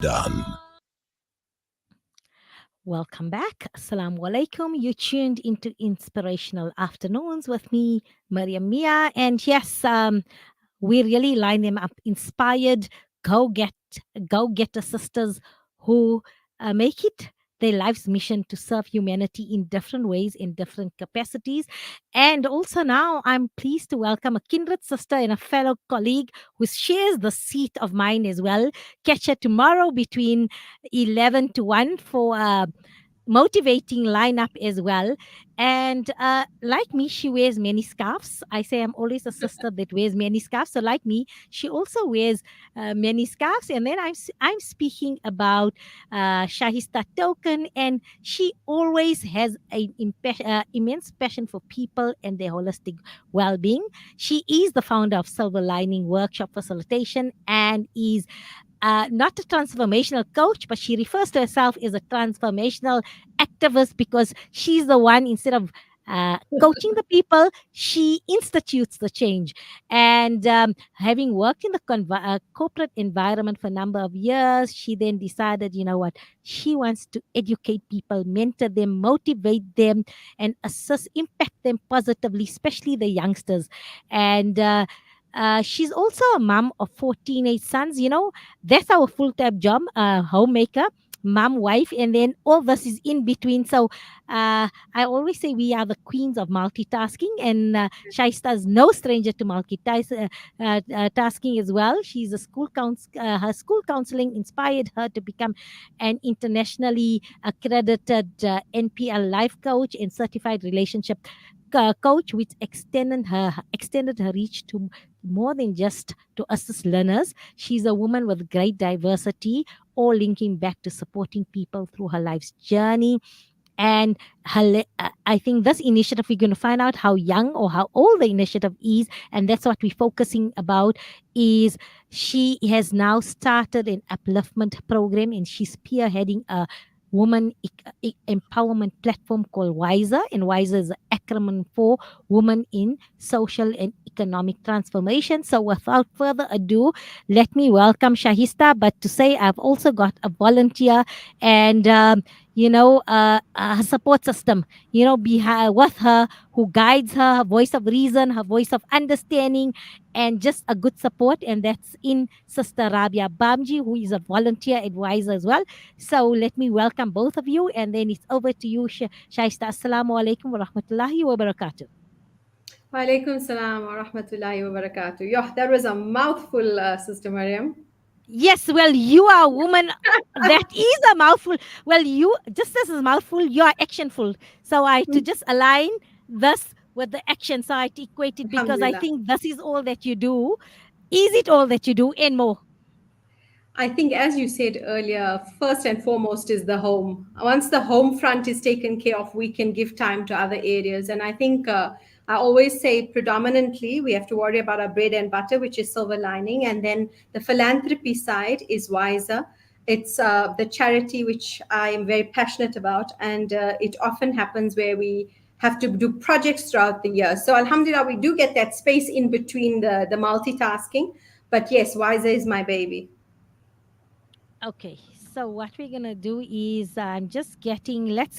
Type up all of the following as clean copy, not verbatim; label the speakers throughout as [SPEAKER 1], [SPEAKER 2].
[SPEAKER 1] done.
[SPEAKER 2] Welcome back. Assalamu alaikum. You tuned into Inspirational Afternoons with me, Mariam Mia. And yes, we really line them up. Inspired, go get, go getter sisters who make it their life's mission to serve humanity in different ways, in different capacities. And also now I'm pleased to welcome a kindred sister and a fellow colleague who shares the seat of mine as well. Catch her tomorrow between 11 to 1 for motivating lineup as well. And like me, she wears many scarves. I say I'm always a sister that wears many scarves. So like me, she also wears many scarves. And then I'm speaking about Shahista Token, and she always has an immense passion for people and their holistic well-being. She is the founder of Silver Lining Workshop Facilitation and is not a transformational coach, but she refers to herself as a transformational activist because she's the one, instead of coaching the people, she institutes the change. And having worked in the corporate environment for a number of years, she then decided, you know what, she wants to educate people, mentor them, motivate them, and assist, impact them positively, especially the youngsters. And she's also a mom of 4 teenage sons. You know, that's our full-time job, homemaker, mom, wife, and then all this is in between. So I always say we are the queens of multitasking, and Shaista is no stranger to tasking as well. She's a her school counseling inspired her to become an internationally accredited NPL life coach and certified relationship coach, which extended her reach to more than just to assist learners. She's a woman with great diversity, all linking back to supporting people through her life's journey. And I think this initiative, we're going to find out how young or how old the initiative is, and that's what we're focusing about. Is she has now started an upliftment program, and she's spearheading a woman empowerment platform called Wiser, and Wiser is an acronym for Women in Social and Economic Transformation. So without further ado, let me welcome Shahista. But to say, I've also got a volunteer and her support system, with her, who guides her, her voice of reason, her voice of understanding, and just a good support. And that's in Sister Rabia Bamji, who is a volunteer advisor as well. So let me welcome both of you, and then it's over to you, Shaista. Assalamu alaikum wa rahmatullahi wa barakatuh.
[SPEAKER 3] Wa alaikum salam wa rahmatullahi wa barakatuh. Yeah, that was a mouthful, Sister Mariam.
[SPEAKER 2] Yes, well, you are a woman. That is a mouthful. Well, you, just as a mouthful, you are actionful. So I to just align this with the action. So I to equate it, because I
[SPEAKER 3] Alhamdulillah.
[SPEAKER 2] think this is all that you do. Is it all that you do and more?
[SPEAKER 3] I think, as you said earlier, first and foremost is the home. Once the home front is taken care of, we can give time to other areas. And I think I always say predominantly we have to worry about our bread and butter, which is silver lining. And then the philanthropy side is wiser. It's the charity, which I am very passionate about. And it often happens where we have to do projects throughout the year. So, alhamdulillah, we do get that space in between the multitasking. But yes, wiser is my baby.
[SPEAKER 2] Okay, so what we're gonna do is let's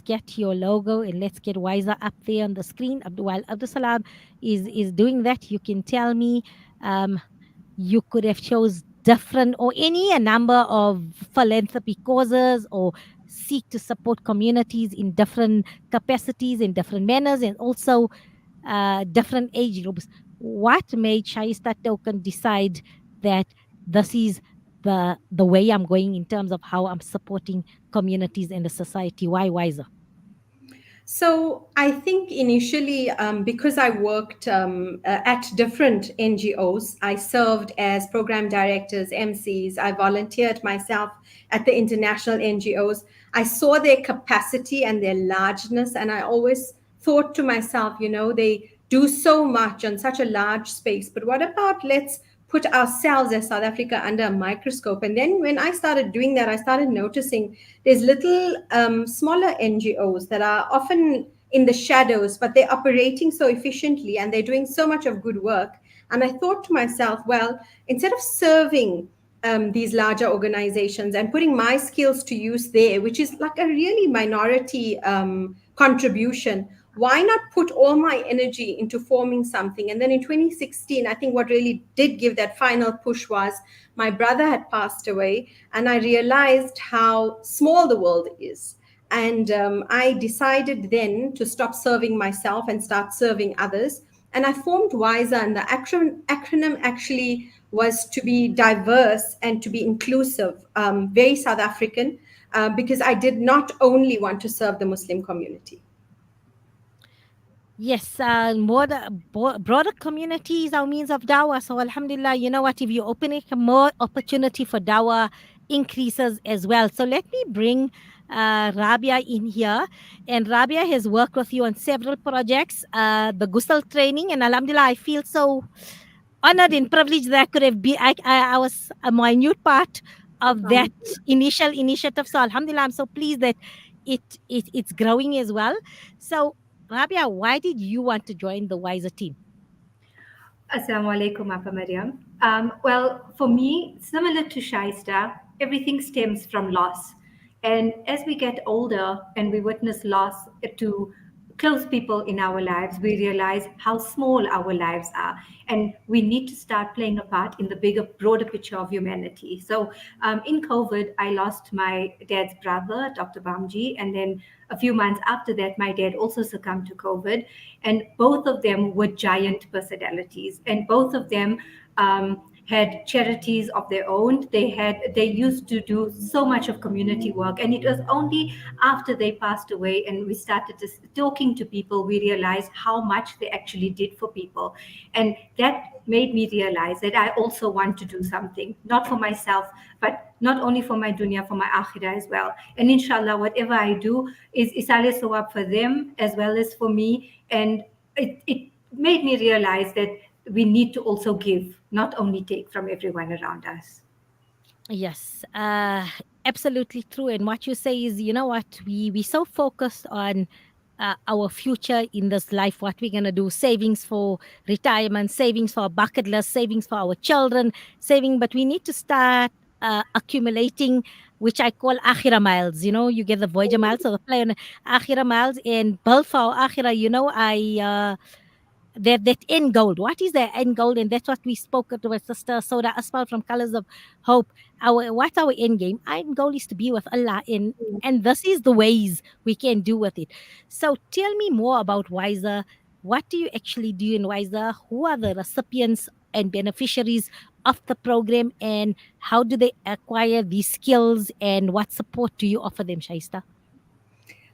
[SPEAKER 2] get your logo and let's get Wiser up there on the screen. While Abdul Salam is doing that, you can tell me, um, you could have chose different or any a number of philanthropy causes, or seek to support communities in different capacities, in different manners, and also different age groups. What made Shaista Token decide that this is the way I'm going in terms of how I'm supporting communities and the society? Why Wiser?
[SPEAKER 3] So I think initially, because I worked at different NGOs, I served as program directors, MCs. I volunteered myself at the international NGOs. I saw their capacity and their largeness, and I always thought to myself, they do so much on such a large space. But what about let's put ourselves as South Africa under a microscope? And then when I started doing that, I started noticing there's little smaller NGOs that are often in the shadows, but they're operating so efficiently and they're doing so much of good work. And I thought to myself, well, instead of serving these larger organizations and putting my skills to use there, which is like a really minority contribution. Why not put all my energy into forming something? And then in 2016, I think what really did give that final push was my brother had passed away, and I realized how small the world is. And I decided then to stop serving myself and start serving others. And I formed WISER, and the acronym actually was to be diverse and to be inclusive, very South African, because I did not only want to serve the Muslim community.
[SPEAKER 2] Yes, more broader community is our means of dawah. So, alhamdulillah, you know what? If you open it, more opportunity for dawah increases as well. So, let me bring Rabia in here. And Rabia has worked with you on several projects, the Gusal training. And alhamdulillah, I feel so honored and privileged that I could have been, I was a minute part of that initial initiative. So, alhamdulillah, I'm so pleased that it's growing as well. So, Rabia, why did you want to join the Wiser team?
[SPEAKER 1] Assalamu alaikum, Apa Maryam. Well, for me, similar to Shaista, everything stems from loss. And as we get older and we witness loss to close people in our lives, we realize how small our lives are. And we need to start playing a part in the bigger, broader picture of humanity. So in COVID, I lost my dad's brother, Dr. Bamji, and then a few months after that, my dad also succumbed to COVID. And both of them were giant personalities. And both of them had charities of their own. They used to do so much of community work. And it was only after they passed away and we started talking to people, we realized how much they actually did for people. And that made me realize that I also want to do something, not for myself, but not only for my dunya, for my akhirah as well. And inshallah, whatever I do is isale sawab for them as well as for me. And it made me realize that we need to also give, not only take from everyone around us.
[SPEAKER 2] Yes, absolutely true. And what you say is, you know what, we so focused on our future in this life, what we're gonna do, savings for retirement, savings for our bucket list, savings for our children, saving. But we need to start accumulating, which I call akhira miles. You know, you get the Voyager miles, so the play on akhira miles and build for our akhira. You know, that end goal. What is the end goal? And that's what we spoke to with Sister Soda Aspal from Colors of Hope. What's our end game? Our end goal is to be with Allah, and this is the ways we can do with it. So tell me more about Wiser. What do you actually do in Wiser? Who are the recipients and beneficiaries of the program, and how do they acquire these skills, and what support do you offer them, Shaista?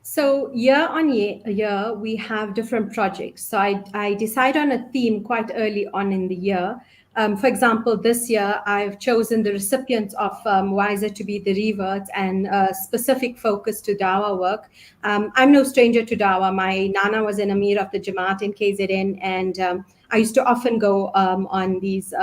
[SPEAKER 3] So year on year, we have different projects. So I decide on a theme quite early on in the year. For example, this year I've chosen the recipients of Wiser to be the reverts and a specific focus to Dawa work. I'm no stranger to Dawa. My Nana was an Amir of the Jamaat in KZN, and I used to often go on these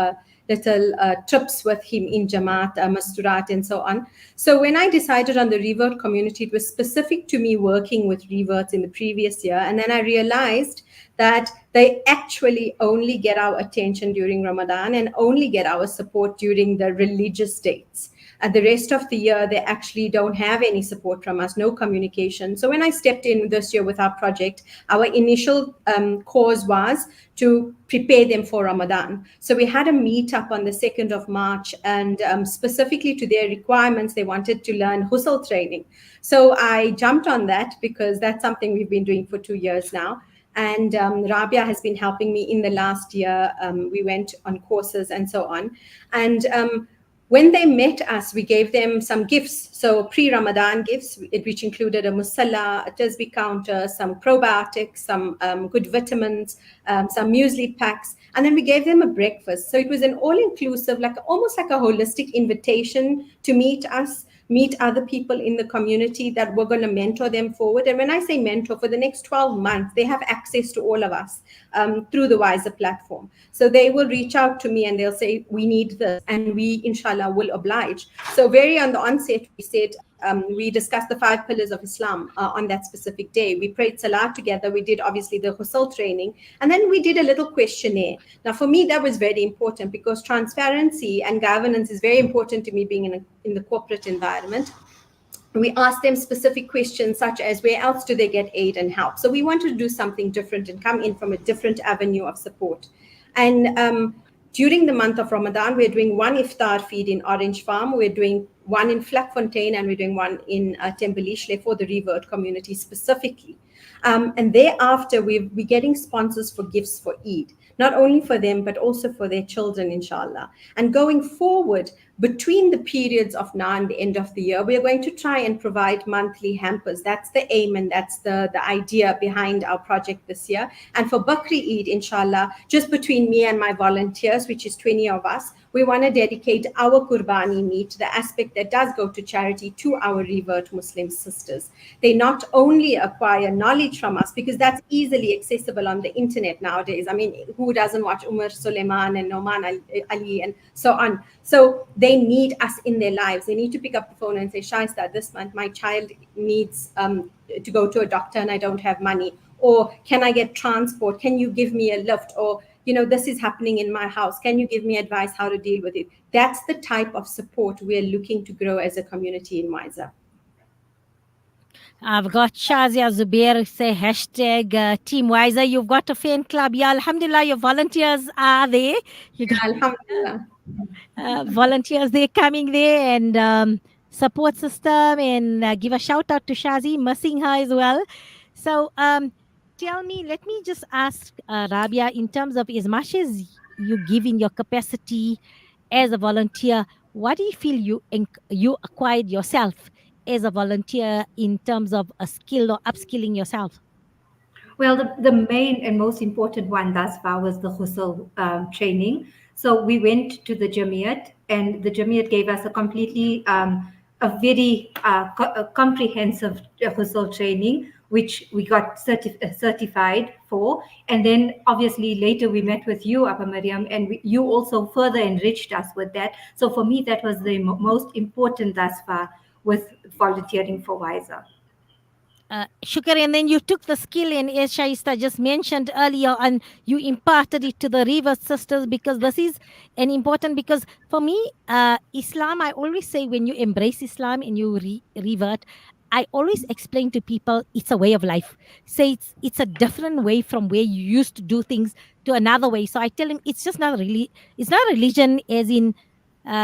[SPEAKER 3] little trips with him in Jamaat, Masturat, and so on. So when I decided on the revert community, it was specific to me working with reverts in the previous year. And then I realized that they actually only get our attention during Ramadan and only get our support during the religious dates. And the rest of the year, they actually don't have any support from us, no communication. So when I stepped in this year with our project, our initial cause was to prepare them for Ramadan. So we had a meetup on the 2nd of March, and specifically to their requirements, they wanted to learn Husl training. So I jumped on that because that's something we've been doing for 2 years now. And Rabia has been helping me in the last year. We went on courses and so on. And when they met us, we gave them some gifts. So pre-Ramadan gifts, which included a musalla, a tasbih counter, some probiotics, some good vitamins, some muesli packs. And then we gave them a breakfast. So it was an all-inclusive, like almost like a holistic invitation to meet us, meet other people in the community that we're going to mentor them forward. And when I say mentor, for the next 12 months, they have access to all of us through the Wiser platform. So they will reach out to me and they'll say, we need this, and we, inshallah, will oblige. So very on the onset, we said, we discussed the 5 pillars of Islam on that specific day. We prayed Salah together. We did obviously the Ghusl training, and then we did a little questionnaire. Now, for me, that was very important because transparency and governance is very important to me being in the corporate environment. We asked them specific questions such as where else do they get aid and help. So we wanted to do something different and come in from a different avenue of support. And during the month of Ramadan, we're doing one iftar feed in Orange Farm. We're doing one in Flakfontein, and we're doing one in Tembelishle for the revert community specifically. And thereafter, we're getting sponsors for gifts for Eid, not only for them, but also for their children, inshallah. And going forward, between the periods of now and the end of the year, we are going to try and provide monthly hampers. That's the aim, and that's the idea behind our project this year. And for Bakri Eid, inshallah, just between me and my volunteers, which is 20 of us, we want to dedicate our Qurbani meat, the aspect that does go to charity, to our revert Muslim sisters. They not only acquire knowledge from us, because that's easily accessible on the internet nowadays. I mean, who doesn't watch Umar Suleiman and Noman Ali and so on? So they need us in their lives. They need to pick up the phone and say, Shaista, this month my child needs to go to a doctor and I don't have money. Or can I get transport? Can you give me a lift? Or, this is happening in my house. Can you give me advice how to deal with it? That's the type of support we're looking to grow as a community in Wiser.
[SPEAKER 2] I've got Shazia Zubair say hashtag Team Wiser. You've got a fan club. Yeah, alhamdulillah, your volunteers are there. You got
[SPEAKER 3] Alhamdulillah.
[SPEAKER 2] volunteers, they're coming there, and support system, and give a shout out to Shazi, missing her as well. So tell me, let me just ask Rabia, in terms of as much as you give in your capacity as a volunteer, what do you feel you acquired yourself as a volunteer in terms of a skill or upskilling yourself?
[SPEAKER 1] Well, the main and most important one thus far was the Ghusl training. So we went to the Jamiyat, and the Jamiyat gave us a very comprehensive Ghusl training, which we got certified for. And then obviously later we met with you, Abba Mariam, and you also further enriched us with that. So for me, that was the most important thus far with volunteering for Wiser.
[SPEAKER 2] Shukar, and then you took the skill, and as Shaista just mentioned earlier, and you imparted it to the Rivers sisters, because this is an important, because for me, Islam, I always say when you embrace Islam and you revert, I always explain to people it's a way of life. Say it's a different way from where you used to do things to another way. So I tell them it's just not really, it's not religion as in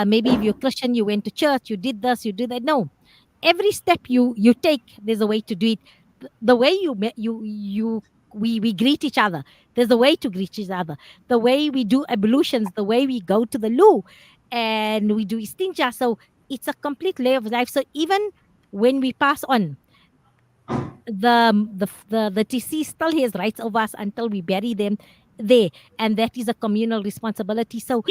[SPEAKER 2] maybe if you're Christian, you went to church, you did this, you did that. No, every step you take, there's a way to do it. The way we greet each other, there's a way to greet each other. The way we do ablutions, the way we go to the loo and we do istinja. So it's a complete way of life. So even when we pass on, the deceased still has rights over us until we bury them there, and that is a communal responsibility. So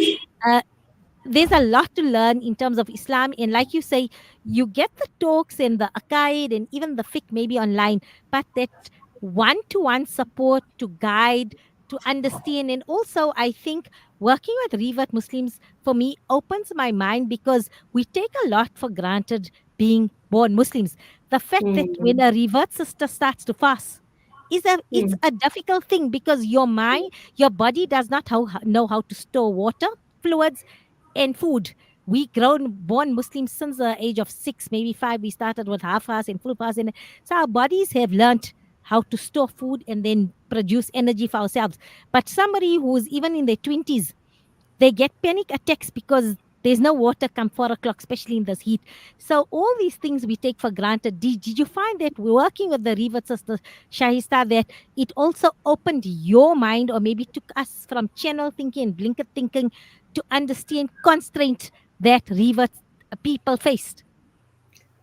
[SPEAKER 2] there's a lot to learn in terms of Islam. And like you say, you get the talks and the aqaid and even the fiqh maybe online, but that one-to-one support to guide, to understand. And also, I think working with revert Muslims for me opens my mind, because we take a lot for granted being born Muslims. The fact that when a revert sister starts to fast, it's a difficult thing, because your mind, your body does not know how to store water, fluids, and food. We born Muslims since the age of 6, maybe 5. We started with half fast and full fast, and so our bodies have learnt how to store food and then produce energy for ourselves. But somebody who's even in their 20s, they get panic attacks because there's no water come 4 o'clock, especially in this heat. So all these things we take for granted. Did you find that working with the revert sisters, Shahista, that it also opened your mind, or maybe took us from channel thinking and blinkered thinking to understand constraint that revert people faced?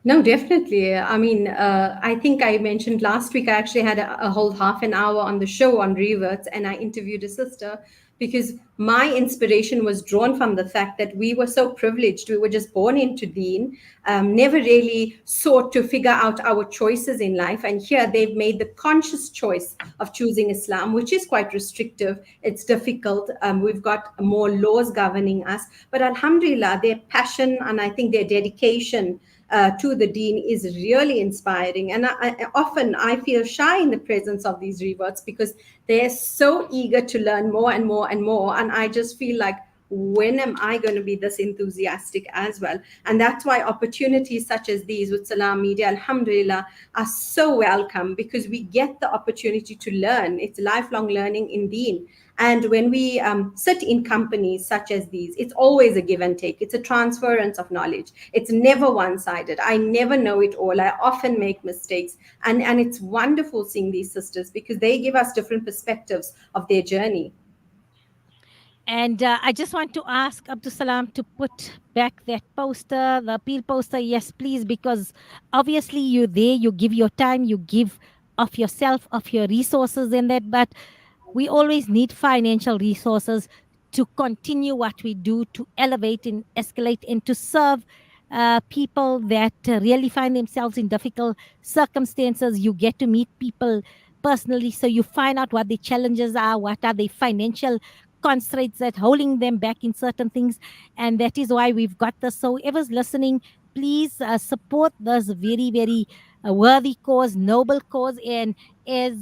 [SPEAKER 3] No, definitely. I mean, I think I mentioned last week, I actually had a whole half an hour on the show on reverts, and I interviewed a sister because my inspiration was drawn from the fact that we were so privileged. We were just born into Deen, never really sought to figure out our choices in life. And here they've made the conscious choice of choosing Islam, which is quite restrictive. It's difficult. We've got more laws governing us. But alhamdulillah, their passion and I think their dedication to the dean is really inspiring. And often I feel shy in the presence of these reverts because they're so eager to learn more and more and more. And I just feel like, when am I going to be this enthusiastic as well? And that's why opportunities such as these with Salaamedia, alhamdulillah, are so welcome, because we get the opportunity to learn. It's lifelong learning in Deen. And when we sit in companies such as these, it's always a give and take. It's a transference of knowledge. It's never one sided. I never know it all. I often make mistakes. And it's wonderful seeing these sisters because they give us different perspectives of their journey.
[SPEAKER 2] And I just want to ask Abdul Salam to put back that poster, the appeal poster. Yes, please, because obviously you're there, you give your time, you give of yourself, of your resources in that. But we always need financial resources to continue what we do, to elevate and escalate, and to serve people that really find themselves in difficult circumstances. You get to meet people personally, so you find out what the challenges are, what are the financial constraints that holding them back in certain things, and that is why we've got this. So whoever's listening, please support this very, very worthy cause, noble cause. And as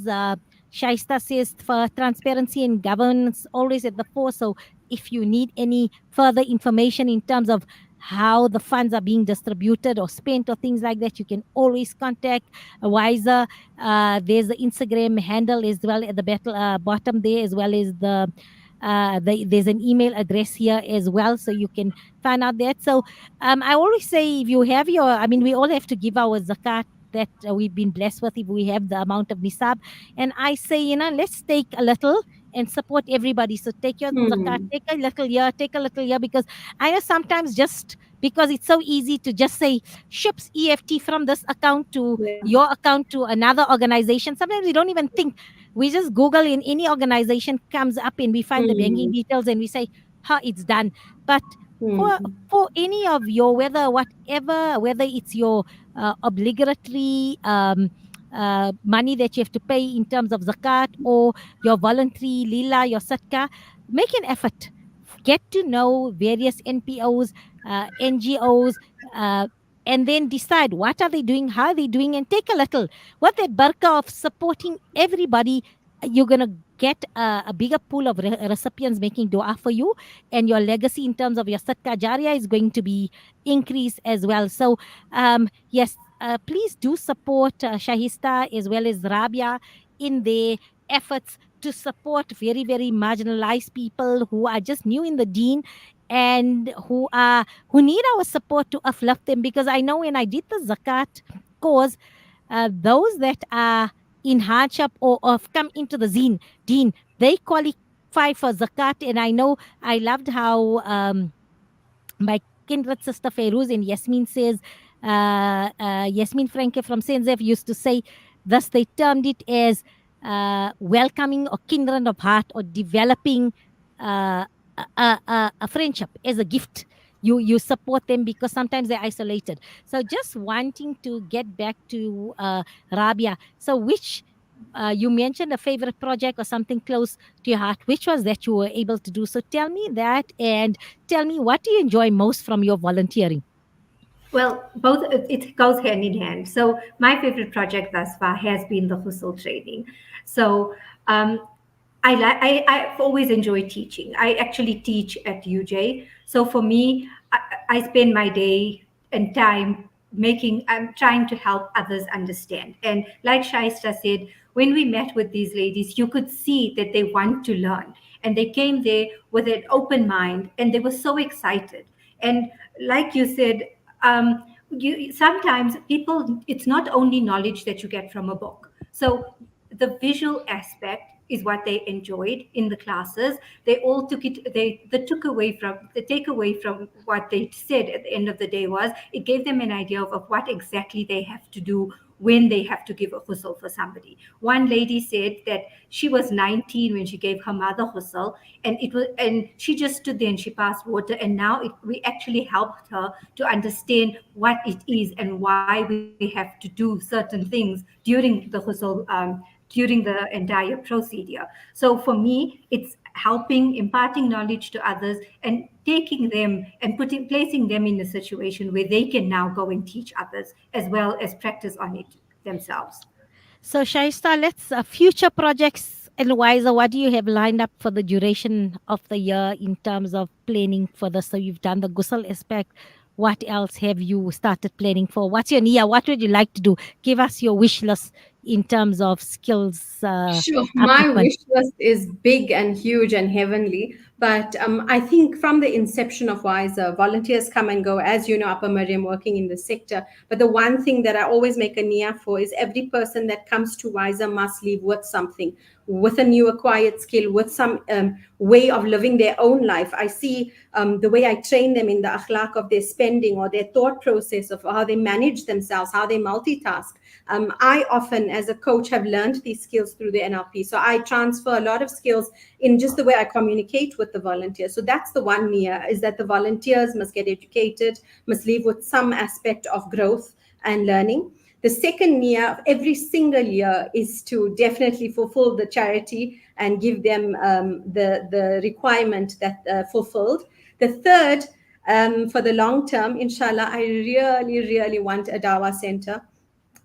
[SPEAKER 2] Shaista says, for transparency and governance always at the fore. So if you need any further information in terms of how the funds are being distributed or spent or things like that, you can always contact Wiser. There's the Instagram handle as well at the bottom there, as well as there's an email address here as well, so you can find out that. So I always say, if you have your, I mean, we all have to give our zakat that we've been blessed with, if we have the amount of nisab. And I say, let's take a little and support everybody. So take your zakat,
[SPEAKER 3] Hmm.
[SPEAKER 2] take a little here, because I know sometimes, just because it's so easy to just say ships EFT from this account to
[SPEAKER 3] Yeah.
[SPEAKER 2] your account to another organization. Sometimes we don't even think. We just Google, in any organization comes up, and we find the banking
[SPEAKER 3] Hmm.
[SPEAKER 2] details, and we say, "Ha, it's done." But for
[SPEAKER 3] Hmm.
[SPEAKER 2] for any of your, whether it's your obligatory money that you have to pay in terms of zakat, or your voluntary lila, your sadka, make an effort. Get to know various NPOs, NGOs, uh, and then decide what are they doing, how are they doing, and take a little. What that barka of supporting everybody, you're gonna get a bigger pool of recipients making dua for you, and your legacy in terms of your sadka jariyah is going to be increased as well. So yes, please do support Shahista as well as Rabia in their efforts to support very, very marginalized people who are just new in the deen, and who need our support to uplift them. Because I know when I did the zakat cause, those that are in hardship, or have come into the deen, they qualify for zakat. And I know, I loved how my kindred sister Feroz and Yasmin says, Yasmin Franke from Senzef used to say, thus they termed it as welcoming or kindred of heart, or developing a friendship as a gift. You support them because sometimes they're isolated. So just wanting to get back to Rabia. So which you mentioned a favorite project or something close to your heart. Which was that you were able to do? So tell me that, and tell me, what do you enjoy most from your volunteering?
[SPEAKER 1] Well, both it goes hand in hand. So my favorite project thus far has been the Hustle training. So um, I've always enjoyed teaching. I actually teach at UJ. So for me, I spend my day and time I'm trying to help others understand. And like Shaista said, when we met with these ladies, you could see that they want to learn. And they came there with an open mind, and they were so excited. And like you said, sometimes people, it's not only knowledge that you get from a book. So the visual aspect is what they enjoyed in the classes. They all took it, the takeaway from what they said at the end of the day was, it gave them an idea of what exactly they have to do when they have to give a ghusl for somebody. One lady said that she was 19 when she gave her mother ghusl, and she just stood there and she passed water, and now we actually helped her to understand what it is and why we have to do certain things during the ghusl during the entire procedure. So for me, it's helping, imparting knowledge to others, and taking them and placing them in a situation where they can now go and teach others as well as practice on it themselves.
[SPEAKER 2] So, Shaista, let's future projects and wiser. What do you have lined up for the duration of the year in terms of planning for this? So, you've done the Gusal aspect. What else have you started planning for? What's your Nia? What would you like to do? Give us your wish list in terms of skills
[SPEAKER 3] Sure. My
[SPEAKER 2] upliftment.
[SPEAKER 3] wish list is big and huge and heavenly. But I think from the inception of Wiser, volunteers come and go, as you know, Upper Miriam working in the sector. But the one thing that I always make a niya for is every person that comes to Wiser must leave with something, with a new acquired skill, with some way of living their own life. I see the way I train them in the akhlaq of their spending or their thought process of how they manage themselves, how they multitask. I often, as a coach, have learned these skills through the NLP. So I transfer a lot of skills in just the way I communicate with the volunteers. So that's the one niya, is that the volunteers must get educated, must leave with some aspect of growth and learning. The second niya of every single year is to definitely fulfill the charity and give them the requirement that fulfilled. The third, for the long term, inshallah, I really, really want a Dawa center.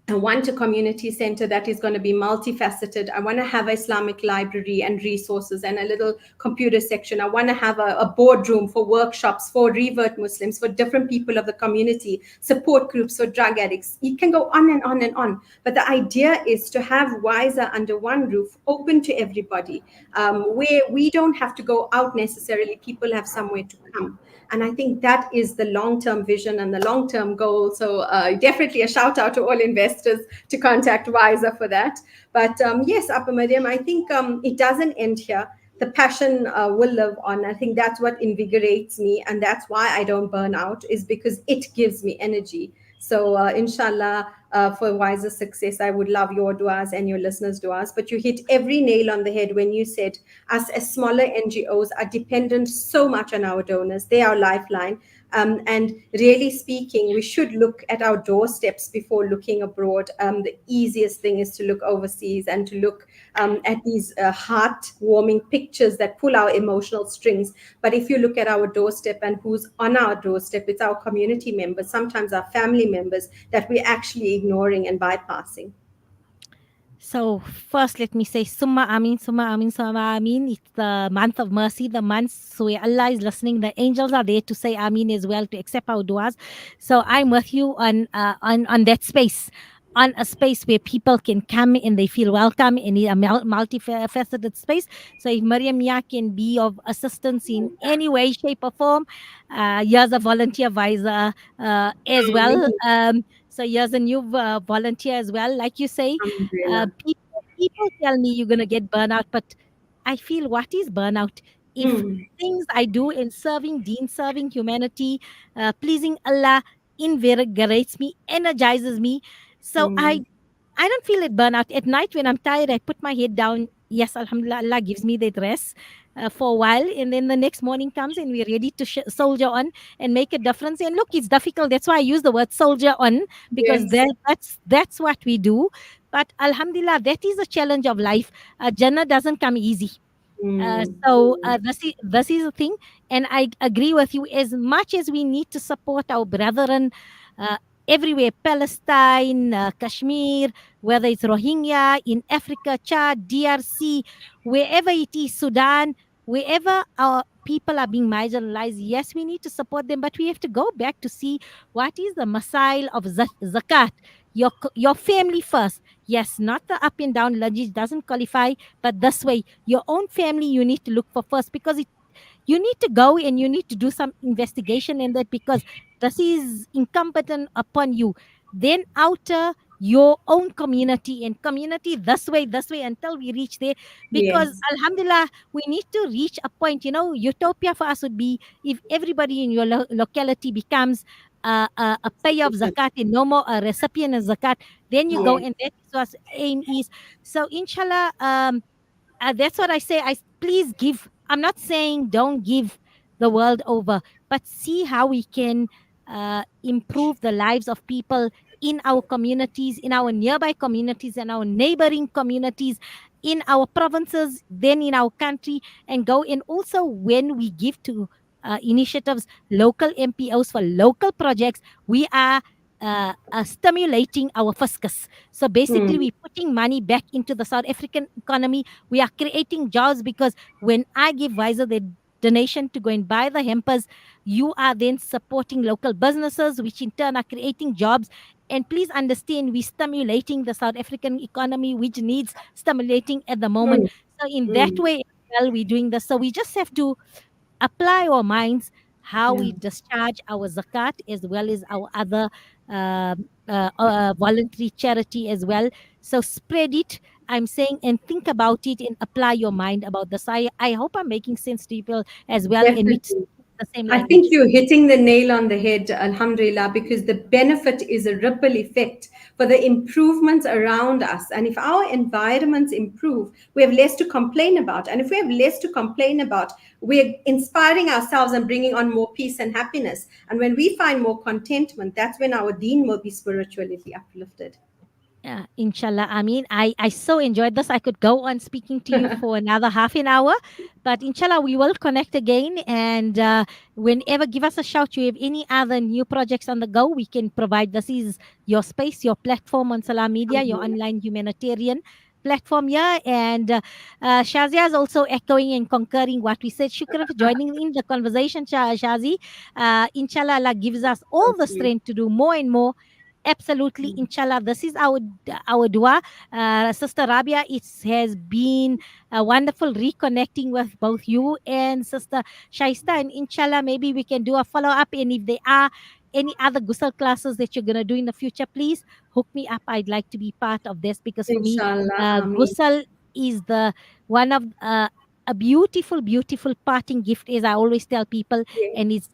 [SPEAKER 3] I want a community center that is going to be multifaceted. I want to have an Islamic library and resources and a little computer section. I want to have a boardroom for workshops for revert Muslims, for different people of the community, support groups for drug addicts. You can go on and on and on. But the idea is to have Wiser under one roof, open to everybody, where we don't have to go out necessarily. People have somewhere to come. And I think that is the long-term vision and the long-term goal. So definitely a shout out to all investors to contact Wiser for that. But yes, Upper Medium, I think it doesn't end here. The passion will live on. I think that's what invigorates me. And that's why I don't burn out, is because it gives me energy. So inshallah, for Wiser success, I would love your duas and your listeners' duas. But you hit every nail on the head when you said us as smaller NGOs are dependent so much on our donors. They are our lifeline. And really speaking, we should look at our doorsteps before looking abroad. The easiest thing is to look overseas and to look at these heart-warming pictures that pull our emotional strings. But if you look at our doorstep and who's on our doorstep, it's our community members, sometimes our family members, that we're actually ignoring and bypassing.
[SPEAKER 2] So first, let me say Summa Amin, Summa Amin, Summa Amin. It's the month of mercy, the month where Allah is listening. The angels are there to say Amin as well, to accept our duas. So I'm with you on that space, on a space where people can come and they feel welcome in a multifaceted space. So if Mariam Mia can be of assistance in any way, shape, or form, here's a volunteer advisor as well. So here's a new volunteer as well. Like you say,
[SPEAKER 3] Alhamdulillah.
[SPEAKER 2] people tell me you're gonna get burnout, but I feel, what is burnout? If
[SPEAKER 3] Mm,
[SPEAKER 2] things I do in serving Deen, serving humanity, pleasing Allah invigorates me, energizes me. So
[SPEAKER 3] mm.
[SPEAKER 2] I don't feel it burnout. At night when I'm tired, I put my head down. Yes, Alhamdulillah, Allah gives me that rest for a while. And then the next morning comes and we're ready to soldier on and make a difference. And look, it's difficult. That's why I use the word soldier on, because
[SPEAKER 3] Yes.
[SPEAKER 2] that's what we do. But Alhamdulillah, that is a challenge of life. Jannah doesn't come easy.
[SPEAKER 3] Mm,
[SPEAKER 2] This is the thing, and I agree with you. As much as we need to support our brethren uh, everywhere, Palestine, Kashmir, whether it's Rohingya in Africa, Chad, DRC, wherever it is, Sudan, wherever our people are being marginalized, yes, we need to support them, but we have to go back to see what is the missile of zakat. Your family first. Yes, not the up and down lineage doesn't qualify, but this way, your own family you need to look for first, because you need to go and you need to do some investigation in that, because this is incumbent upon you. Then outer your own community, and community this way until we reach there, because
[SPEAKER 3] yes.
[SPEAKER 2] Alhamdulillah, we need to reach a point. Utopia for us would be if everybody in your locality becomes a payer of zakat and no more a recipient of zakat. Then you go,
[SPEAKER 3] Yes.
[SPEAKER 2] and that is what aim is. So inshallah, that's what I say. Please give. I'm not saying don't give the world over, but see how we can improve the lives of people in our communities, in our nearby communities, and our neighboring communities, in our provinces, then in our country, and go. And also, when we give to initiatives, local MPOs for local projects, we are stimulating our fiscus. So basically,
[SPEAKER 3] Mm,
[SPEAKER 2] we're putting money back into the South African economy. We are creating jobs because when I give Wiser the donation to go and buy the hampers, you are then supporting local businesses, which in turn are creating jobs. And please understand, we're stimulating the South African economy, which needs stimulating at the moment.
[SPEAKER 3] mm,
[SPEAKER 2] So in that
[SPEAKER 3] mm.
[SPEAKER 2] way, well, we're doing this. So we just have to apply our minds how
[SPEAKER 3] Yeah,
[SPEAKER 2] we discharge our zakat as well as our other voluntary charity as well. So spread it. I'm saying, and think about it and apply your mind about this. I hope I'm making sense to people as well, and we speak
[SPEAKER 3] definitely.
[SPEAKER 2] the same
[SPEAKER 3] I think
[SPEAKER 2] language.
[SPEAKER 3] you're hitting the nail on the head, Alhamdulillah, because the benefit is a ripple effect for the improvements around us. And if our environments improve, we have less to complain about. And if we have less to complain about, we're inspiring ourselves and bringing on more peace and happiness. And when we find more contentment, that's when our deen will be spiritually uplifted.
[SPEAKER 2] Inshallah. I mean, I so enjoyed this. I could go on speaking to you for another half an hour, but inshallah, we will connect again. And whenever, give us a shout. You have any other new projects on the go, we can provide. This is your space, your platform on Salaamedia, your online humanitarian platform here. And Shazia is also echoing and concurring what we said. Shukran for joining in the conversation, Shazi. Inshallah, Allah gives us all the strength to do more and more. Absolutely, inshallah. This is our dua. Sister Rabia, it has been a wonderful reconnecting with both you and Sister Shaista. And inshallah, maybe we can do a follow up. And if there are any other Gusal classes that you're going to do in the future, please hook me up. I'd like to be part of this because for me,
[SPEAKER 3] Inshallah. Ameen.
[SPEAKER 2] Gusal is the one of a beautiful, beautiful parting gift, as I always tell people,
[SPEAKER 3] Yes.
[SPEAKER 2] and it's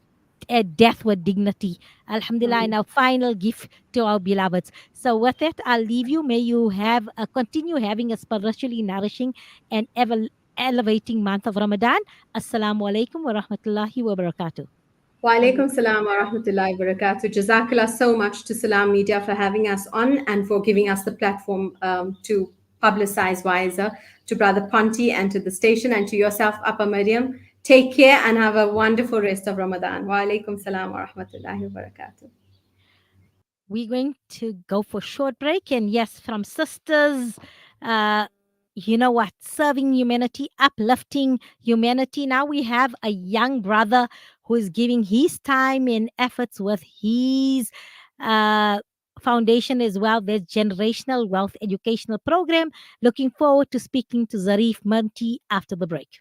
[SPEAKER 2] a death with dignity. Alhamdulillah, and our final gift to our beloveds. So with that, I'll leave you. May you have continue having a spiritually nourishing and ever elevating month of Ramadan. Assalamu alaikum wa rahmatullahi wa barakatuh.
[SPEAKER 3] Wa alaikum salam wa rahmatullahi wa barakatuh. Jazakallah so much to Salam Media for having us on and for giving us the platform to publicize Wiser, to Brother Ponty and to the station and to yourself, Appa Maryam. Take care and have a wonderful rest of Ramadan. Wa alaikum salam wa rahmatullahi wa barakatuh.
[SPEAKER 2] We're going to go for short break. And yes, from sisters, uh, you know what, serving humanity, uplifting humanity. Now we have a young brother who is giving his time and efforts with his uh, foundation as well, their generational wealth educational program. Looking forward to speaking to Zarif Munti after the break.